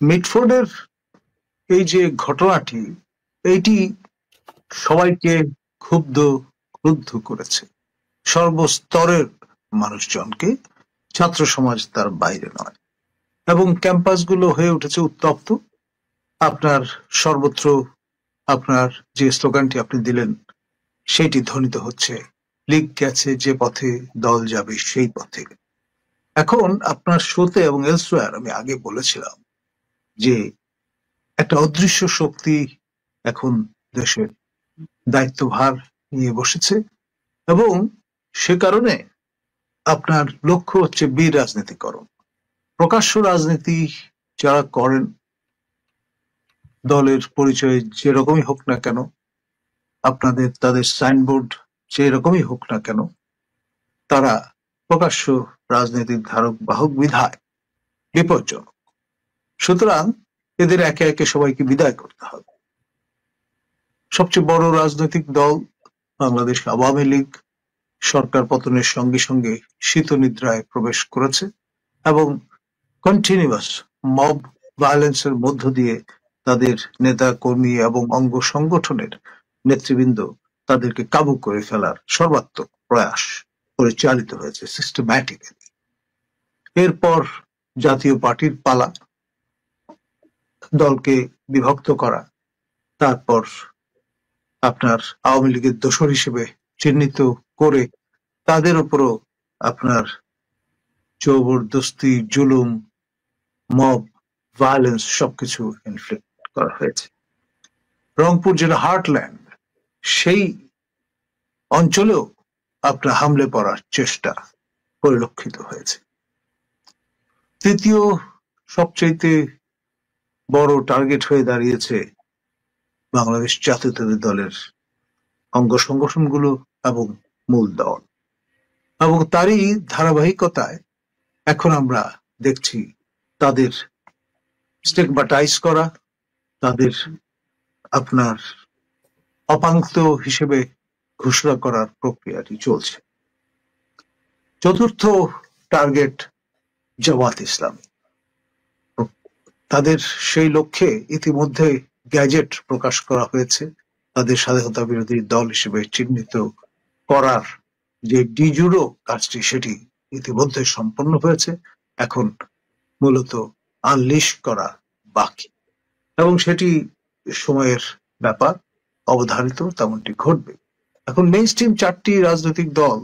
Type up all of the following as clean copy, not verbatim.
মিটফোর্ডের এই যে ঘটনাটি, এইটি সবাইকে ক্রুদ্ধ করেছে, সর্বস্তরের মানুষজনকে। ছাত্র সমাজ তার বাইরে নয়, এবং ক্যাম্পাসগুলো হয়ে উঠেছে উত্তপ্ত। আপনার সর্বত্র আপনার যে স্লোগানটি আপনি দিলেন সেটি ধ্বনিত হচ্ছে, লীগ গেছে যে পথে, দল যাবে সেই পথে। এখন আপনার শোতে এবং এলসওয়্যার আমি আগে বলেছিলাম যে একটা অদৃশ্য শক্তি এখন দেশের দায়িত্বভার নিয়ে বসেছে, এবং সে কারণে আপনার লক্ষ্য হচ্ছে বিরাজনীতিকরণ। প্রকাশ্য রাজনীতি যারা করেন, দলের পরিচয় যেরকমই হোক না কেন, তাদের সাইনবোর্ড যেরকমই হোক না কেন, তারা প্রকাশ্য রাজনীতির ধারক বাহক বিধায় বিপজ্জনক। সুতরাং এদের একে একে সবাইকে বিদায় করতে হবে। সবচেয়ে বড় রাজনৈতিক দল বাংলাদেশ আওয়ামী লীগ সরকার পতনের সঙ্গে সঙ্গে শীতনিদ্রায় প্রবেশ করেছে, এবং কন্টিনিউয়াস মব ভায়োলেন্সের মধ্য দিয়ে তাদের নেতা কর্মী এবং অঙ্গ সংগঠনের নেতৃবৃন্দ তাদেরকে কাবু করে ফেলার সর্বাত্মক প্রয়াস পরিচালিত হয়েছে সিস্টেম্যাটিক্যালি। এরপর জাতীয় পার্টির পালা, দলকে বিভক্ত করা, তারপর আপনার আওয়ামী লীগের দোসর হিসেবে চিহ্নিত করে তাদের উপরও আপনার জবরদস্তি, জুলুম, মব ভায়োলেন্স সবকিছু ইনফ্লিক্ট করা হয়েছে। রংপুর যেটা হার্টল্যান্ড, সেই অঞ্চলেও আপনার হামলে পড়ার চেষ্টা পরিলক্ষিত হয়েছে। তৃতীয় সবচেয়ে বড় টার্গেট হয়ে দাঁড়িয়েছে বাংলাদেশ জাতীয়তাবাদী দলের অঙ্গ সংগঠনগুলো এবং মূল দল, এবং তারই ধারাবাহিকতায় এখন আমরা দেখছি তাদের স্টিগমাটাইজ করা, তাদের আপনার অপাঙ্ক্ত হিসেবে ঘোষণা করার প্রক্রিয়াটি চলছে। চতুর্থ টার্গেট জামাত ইসলামী। তাদের সেই লক্ষ্যে ইতিমধ্যে গ্যাজেট প্রকাশ করা হয়েছে। তাদের স্বাধীনতা বিরোধী দল হিসেবে চিহ্নিত করার যে ডিজুরো কাজটি, সেটি ইতিমধ্যে সম্পন্ন হয়েছে। এখন মূলত আনলিশ করা বাকি, এবং সেটি সময়ের ব্যাপার, অবধারিত তেমনটি ঘটবে। এখন মেইনস্ট্রিম চারটি রাজনৈতিক দল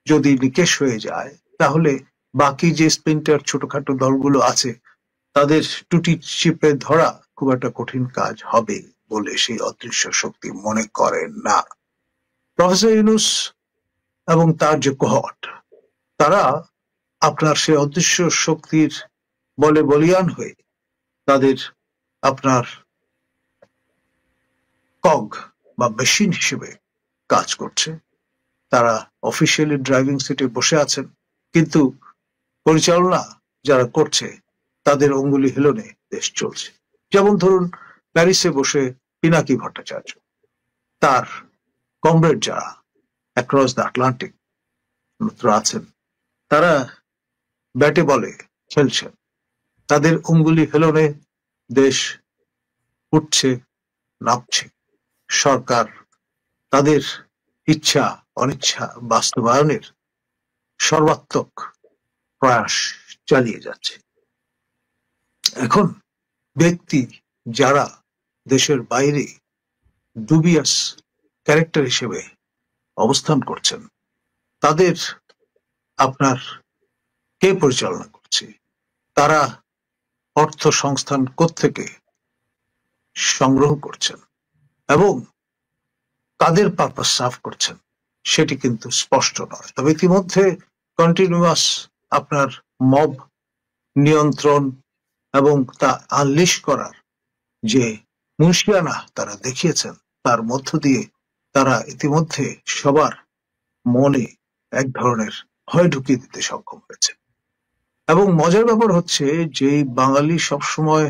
যদি নিকেশ হয়ে যায়, তাহলে বাকি যে স্প্লিন্টার ছোটখাটো দলগুলো আছে তাদের টুটি চিপে ধরা খুব একটা কঠিন কাজ হবে বলে সেই অদৃশ্য শক্তি মনে করেন না। প্রফেসর ইউনূস এবং তার যে কোহর্ট, তারা আপনার সেই অদৃশ্য শক্তির বলে বলিয়ান হয়ে তাদের আপনার কগ বা মেশিন হিসেবে কাজ করছে। তারা অফিসিয়ালি ড্রাইভিং সিটে বসে আছেন, কিন্তু পরিচালনা যারা করছে তাদের অঙ্গুলি হেলনে দেশ চলছে। যেমন ধরুন, প্যারিসে বসে পিনাকি ভট্টাচার্য, তার কমরেড যারা অ্যাক্রস দ্য আটলান্টিক আছেন, তারা ব্যাটে বলে খেলছেন। তাদের অঙ্গুলি হেলনে দেশ উঠছে, নামছে। সরকার তাদের ইচ্ছা অনিচ্ছা বাস্তবায়নের সর্বাত্মক প্রয়াস চালিয়ে যাচ্ছে। এখন ব্যক্তি যারা দেশের বাইরে ডুবিয়াস ক্যারেক্টার হিসেবে অবস্থান করছেন, তাদের আপনার কে পরিচালনা করছে? তারা অর্থ সংস্থান কোত্থেকে সংগ্রহ করছেন এবং কাদের পারপাস সার্ভ করছেন সেটি কিন্তু স্পষ্ট নয়। তবে ইতিমধ্যে কন্টিনিউয়াস আপনার মব নিয়ন্ত্রণ এবং তা আনলিশ করার যে মুন্সিয়ানা তারা দেখিয়েছেন, তার মধ্য দিয়ে তারা ইতিমধ্যে সবার মনে এক ধরনের ভয় ঢুকিয়ে দিতে সক্ষম হয়েছে। এবং মজার ব্যাপার হচ্ছে যে বাঙালি সবসময়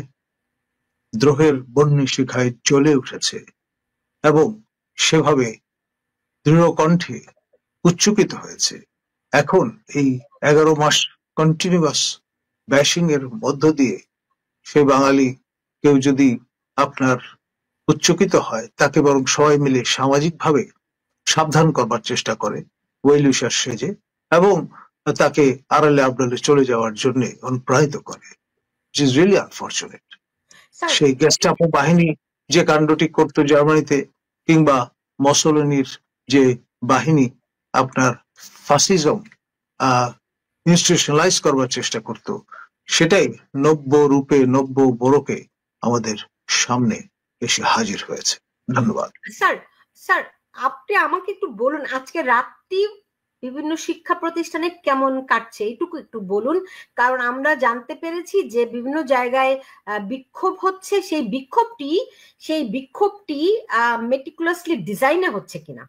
দ্রোহের বহ্নি শিখায় জ্বলে উঠেছে এবং সেভাবে দৃঢ় কণ্ঠে উচ্চকিত হয়েছে, এখন এই 11 মাস কন্টিনিউয়াস ব্যাশিং এর মধ্য দিয়ে সেই বাঙালি কেউ যদি আপনার উচ্চকিত হয়, তাকে বরং সবাই মিলে সামাজিকভাবে সাবধান করবার চেষ্টা করে ওয়েল উইশার সেজে, এবং তাকে আড়ালে আবডালে চলে যাওয়ার জন্য অনুপ্রাণিত করে। It is really unfortunate. সেই গেস্টাপো বাহিনী যে কাণ্ডটি করতো জার্মানিতে, কিংবা মসোলিনির যে বাহিনী আপনার ফাসিজম ইনস্টিটিউশনালাইজ করবার চেষ্টা করত, সেটাই নব্য রূপে নব্য বড়কে আমাদের সামনে এসে হাজির হয়েছে। ধন্যবাদ। স্যার, স্যার আপনি আমাকে একটু বলুন আজকে রাতটি বিভিন্ন শিক্ষা প্রতিষ্ঠানে কেমন কাটছে, এইটুকু একটু বলুন। কারণ আমরা জানতে পেরেছি যে বিভিন্ন জায়গায় বিক্ষোভ হচ্ছে, সেই বিক্ষোভটি মেটিকুলাসলি ডিজাইনে হচ্ছে কিনা?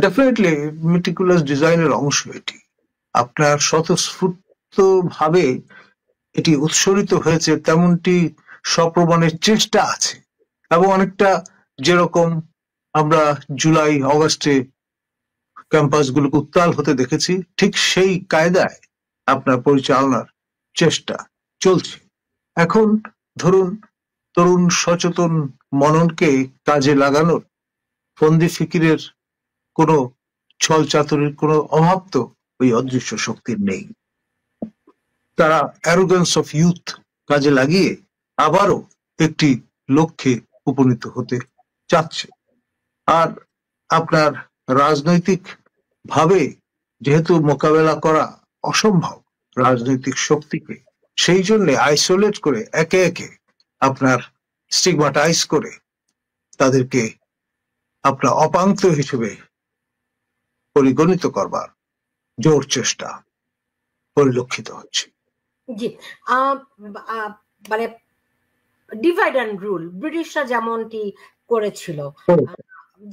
ডেফিনেটলি মেটিকুলাস ডিজাইনের অংশ এটি। আপনার স্বতঃস্ফূর্ত ভাবে এটি উৎসরিত হয়েছে, তেমনটি সপ্রমাণের চেষ্টা আছে। এবং অনেকটা যেরকম আমরা জুলাই অগাস্টে ক্যাম্পাসগুলোকে উত্তাল হতে দেখেছি, ঠিক সেই কায়দায় আপনার পরিচালনার চেষ্টা চলছে। এখন ধরুন, তরুণ সচেতন মননকে কাজে লাগানোর ফন্দি ফিকিরের কোনো ছল চাতুরির কোনো অভাব তো ওই অদৃশ্য শক্তির নেই। তারা অ্যারোগেন্স অফ ইউথ কাজে লাগিয়ে আবারও একটি লক্ষ্যে উপনীত হতে চাচ্ছে। আর আপনার রাজনৈতিক ভাবে যেহেতু মোকাবেলা করা অসম্ভব রাজনৈতিক শক্তিকে, সেই জন্য আইসোলেট করে একে একে আপনার স্টিগমাটাইজ করে তাদেরকে আপনার অপাঙ্ক্ত হিসেবে পরিগণিত করবার জোর চেষ্টা পরিলক্ষিত হচ্ছে। জি, মানে ডিভাইড অ্যান্ড রুল ব্রিটিশরা যেমনটি করেছিল,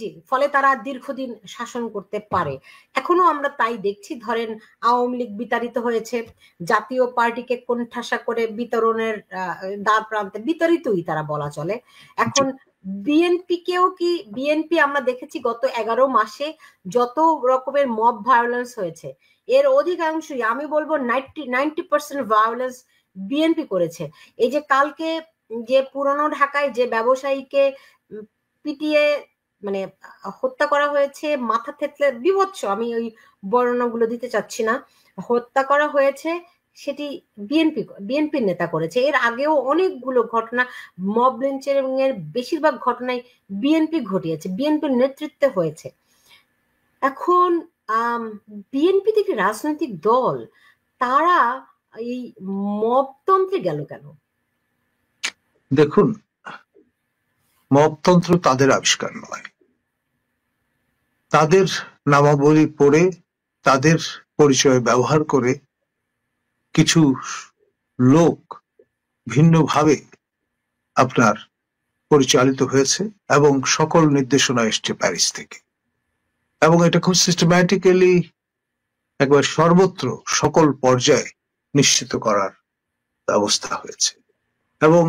জি, ফলে তারা দীর্ঘদিন শাসন করতে পারে। এখনো আমরা তাই দেখছি। ধরেন আওয়ামী লীগ বিতাড়িত হয়েছে, জাতীয় পার্টিকে কোণঠাসা করে বিতরণের দ্বার প্রান্তে বিতাড়িতই তারা বলা চলে। এখন বিএনপি আমরা দেখেছি গত 11 মাসে যত রকমের মব ভায়োলেন্স হয়েছে, এর অধিকাংশই আমি বলবো 90% ভায়োলেন্স বিএনপি করেছে। এই যে কালকে যে পুরনো ঢাকায় যে ব্যবসায়ীকে পিটিয়ে মানে হত্যা করা হয়েছে, মাথা থেতলে বিভৎস, আমি ওই বর্ণনাগুলো দিতে চাচ্ছি না, হত্যা করা হয়েছে, সেটি বিএনপির নেতা করেছে। এর আগেও অনেকগুলো ঘটনা, মব লিঞ্চিং এর বেশিরভাগ ঘটনাই বিএনপি ঘটিয়েছে, বিএনপির নেতৃত্বে হয়েছে। এখন বিএনপি একটি রাজনৈতিক দল, তারা এই মবতন্ত্রে গেল কেন? দেখুন, মবতন্ত্র তাদের আবিষ্কার নয়। তাদের নামাবলী পড়ে, তাদের পরিচয় ব্যবহার করে কিছু লোক ভিন্নভাবে আপনার পরিচালিত হয়েছে, এবং সকল নির্দেশনা এসছে প্যারিস থেকে, এবং এটা খুব সিস্টেম্যাটিক্যালি একবার সর্বত্র সকল পর্যায়ে নিশ্চিত করার ব্যবস্থা হয়েছে। এবং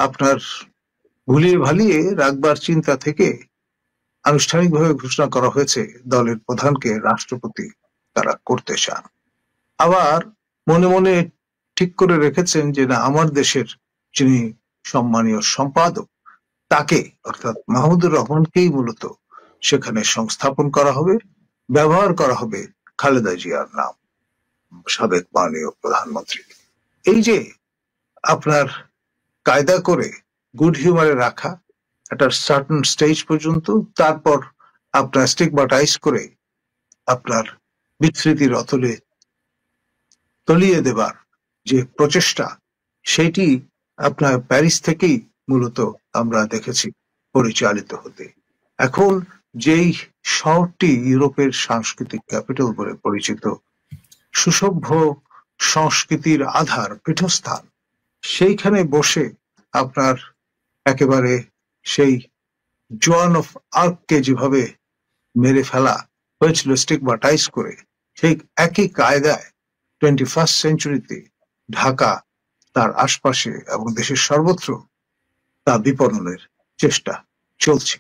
আপনার ভুলিয়ে ভালিয়ে রাখবার চিন্তা থেকে আনুষ্ঠানিকভাবে ঘোষণা করা হয়েছে দলের প্রধানকে রাষ্ট্রপতি তারা করতে চান। আবার মনে মনে ঠিক করে রেখেছেন যে না, আমার দেশের যিনি সম্মানীয় সম্পাদক, তাকে অর্থাৎ মাহমুদুর রহমানকেই মূলত সেখানে সংস্থাপন করা হবে, ব্যবহার করা হবে খালেদা জিয়ার নাম, সাবেক মাননীয় প্রধানমন্ত্রী। এই যে আপনার কায়দা করে গুড হিউমারে রাখা একটা সার্টেন স্টেজ পর্যন্ত, তারপর আপনার স্টিগমাটাইজ করে আপনার বিস্মৃতির অতলে তলিয়ে দেবার যে প্রচেষ্টা, সেটি আপনার প্যারিস থেকেই মূলত আমরা দেখেছি পরিচালিত হতে। এখন যেই শহরটি ইউরোপের সাংস্কৃতিক ক্যাপিটাল বলে পরিচিত, সুসভ্য সংস্কৃতির আধার পীঠস্থান, সেইখানে বসে আপনার একেবারে সেই জোয়ান অফ আর্ককে যেভাবে মেরে ফেলা হয়েছিল স্টিগমাটাইজ করে, সেই একই কায়দায় 21st সেঞ্চুরিতে ঢাকা, তার আশপাশে এবং দেশের সর্বত্র তা বিপণনের চেষ্টা চলছে,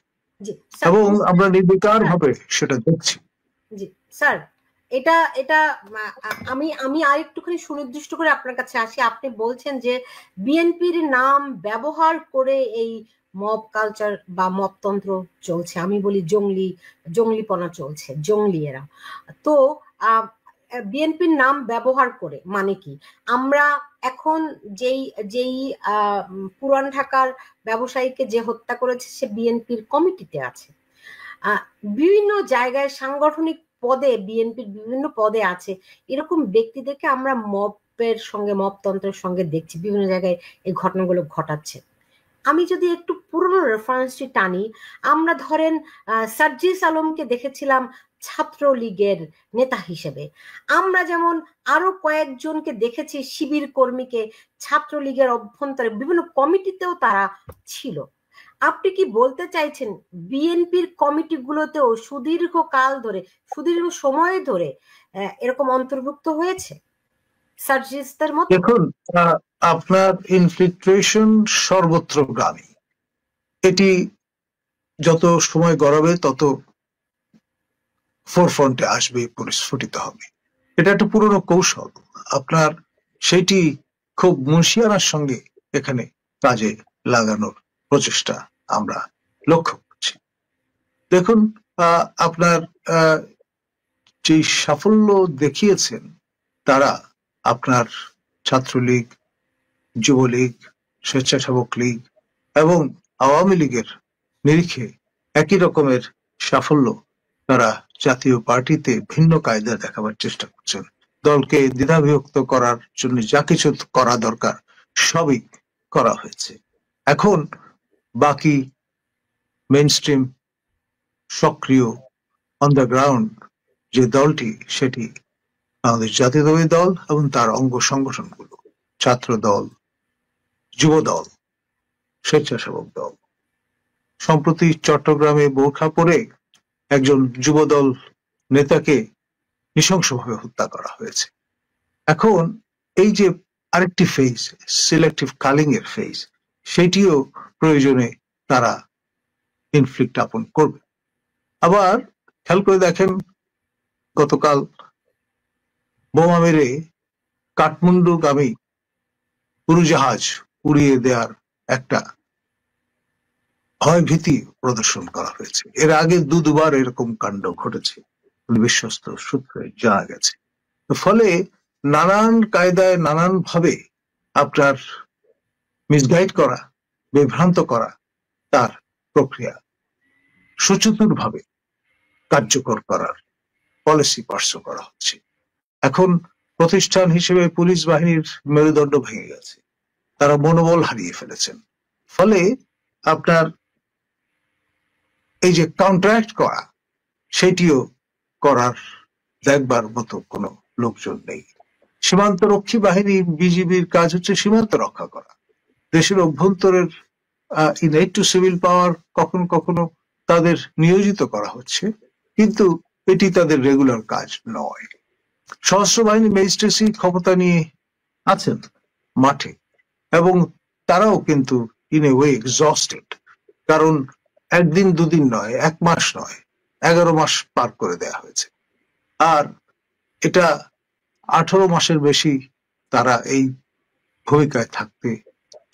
এবং আমরা নির্বিকার ভাবে সেটা দেখছি। জি স্যার, এটা এটা আমি আমি আরেকটুখানি সুনির্দিষ্ট করে আপনার কাছে আসি। আপনি বলছেন যে বিএনপির নাম ব্যবহার করে এই মব কালচার বা মবতন্ত্র চলছে, আমি বলি জঙ্গলিপনা চলছে, জঙ্গলি এরা। তো বিএনপির নাম ব্যবহার করে মানে কি? আমরা এখন যেই যেই পুরান ঢাকার ব্যবসায়ীকে যে হত্যা করেছে সে বিএনপির কমিটিতে আছে, বিভিন্ন জায়গায় সাংগঠনিক পদে বিএনপির বিভিন্ন পদে আছে। এরকম ব্যক্তিদেরকে আমরা মবের সঙ্গে, মবতন্ত্রের সঙ্গে দেখছি, বিভিন্ন জায়গায় এই ঘটনাগুলো ঘটাচ্ছে। আমি যদি একটু পুরনো রেফারেন্সটি টানি, আমরা ধরেন সার্জিস আলমকে দেখেছিলাম ছাত্রলীগের নেতা হিসেবে। আমরা যেমন আরো কয়েকজনকে দেখেছি শিবির কর্মীকে ছাত্রলীগের অভ্যন্তরে বিভিন্ন কমিটিতেও তারা ছিল। আপনি কি বলতে চাইছেন বিএনপির কমিটিগুলোতেও সুদীর্ঘ কাল ধরে, সুদীর্ঘ সময় ধরে এরকম অন্তর্ভুক্ত হয়েছে সার্জিসদের মতো? দেখুন, আপনার ইনফিল্ট্রেশন সর্বত্রগামী। এটি যত সময় গড়াবে তত ফোরফ্রন্টে আসবে, পরিস্ফুটিত হবে। এটা একটা পুরনো কৌশল। আপনার সেটি খুব মুন্সিয়ানার সঙ্গে এখানে কাজে লাগানোর প্রচেষ্টা আমরা লক্ষ্য করছি। দেখুন, আপনার যে সাফল্য দেখিয়েছেন তারা আপনার ছাত্রলীগ, যুবলীগ, স্বেচ্ছাসেবক লীগ এবং আওয়ামী লীগের নিরিখে একই রকমের সাফল্য তারা জাতীয় পার্টিতে ভিন্ন কায়দা দেখাবার চেষ্টা করছেন। দলকে দ্বিধাবিভক্ত করার জন্য যা কিছু করা দরকার সবই করা হয়েছে। এখন বাকি মেইনস্ট্রিম সক্রিয় অন দ্য গ্রাউন্ড যে দলটি, সেটি আমাদের জাতীয়তাবাদী দল এবং তার অঙ্গ সংগঠনগুলো, ছাত্র দল, যুব দল, স্বেচ্ছাসেবক দল। সম্প্রতি চট্টগ্রামে বোরখা পরে একজন যুবদল নেতাকে নৃশংসভাবে হত্যা করা হয়েছে। এখন এই যে আরেকটি ফেজ, সিলেক্টিভ কালিং এর ফেজ, সেটিও প্রয়োজনে তারা ইনফ্লিক্ট আপন করবে। আবার খেয়াল করে দেখেন, গতকাল বোমা মেরে কাঠমান্ডুগামী উড়োজাহাজ উড়িয়ে দেওয়ার একটা ভয়ভীতি প্রদর্শন করা হয়েছে। এর আগে দুবার এরকম কাণ্ড ঘটেছে বিশ্বস্ত সূত্রে জানা গেছে। ফলে নানান কায়দায় নানান ভাবে আপনার মিসগাইড করা, বিভ্রান্ত করা তার প্রক্রিয়া সুচতুর ভাবে কার্যকর করার পলিসি পার্সু করা হচ্ছে। এখন প্রতিষ্ঠান হিসেবে পুলিশ বাহিনীর মেরুদণ্ড ভেঙে গেছে, তারা মনোবল হারিয়ে ফেলেছেন। ফলে আপনার এই যে কাউন্টারাক্ট করা, সেটিও করার দেখবার মতো কোনো লোকজন নেই। সীমান্ত রক্ষী বাহিনী, বিজিবির কাজ হচ্ছে সীমান্ত রক্ষা করা। দেশের অভ্যন্তরের ইনএড টু সিভিল পাওয়ার কখনো কখনো তাদের নিয়োজিত করা হচ্ছে, কিন্তু এটি তাদের রেগুলার কাজ নয়। সশস্ত্র বাহিনী ম্যাজিস্ট্রেসি ক্ষমতা নিয়ে আছেন মাঠে, এবং তারাও কিন্তু ইন এ ওয়ে এক্সস্টেড। কারণ একদিন দুদিন নয়, 1 মাস নয়, 11 মাস পার করে দেয়া হয়েছে। আর এটা 18 মাসের বেশি তারা এই ভূমিকায় থাকতে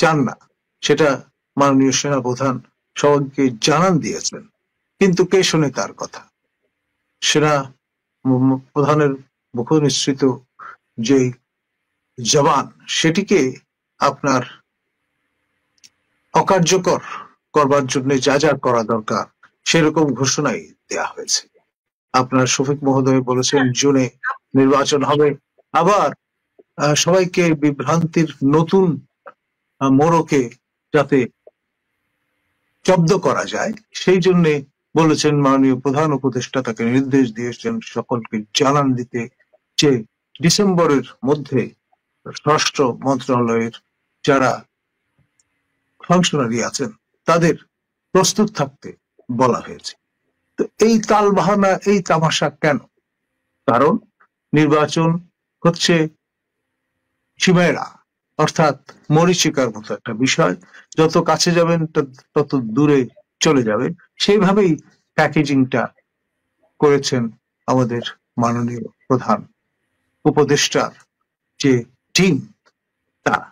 চান না, সেটা মাননীয় সেনাপ্রধান সবাইকে জানান দিয়েছেন। কিন্তু কে শোনে তার কথা? সেনা প্রধানের মুখ নিঃসৃত যে জবান, সেটিকে আপনার অকার্যকর করবার জন্য যা যা করা দরকার সেরকম ঘোষণাই দেয়া হয়েছে। আপনার শফিক মহোদয় বলেছেন জুনে নির্বাচন হবে। আবার সবাইকে বিভ্রান্তির নতুন মোড়কে যাতে জব্দ করা যায় সেই জন্য বলেছেন, মাননীয় প্রধান উপদেষ্টা তাকে নির্দেশ দিয়েছেন সকলকে জানান দিতে যে ডিসেম্বরের মধ্যে স্বরাষ্ট্র মন্ত্রণালয়ের যারা ফাংশনারি আছেন তাদের প্রস্তুত থাকতে বলা হয়েছে। তো এই তালবাহানা, এই তামাশা কেন? কারণ নির্বাচন হচ্ছে চিমেরা, অর্থাৎ মরীচিকার মতো একটা বিষয়। যত কাছে যাবেন তত দূরে চলে যাবে। সেইভাবেই প্যাকেজিংটা করেছেন আমাদের মাননীয় প্রধান উপদেষ্টার যে টিম, তারা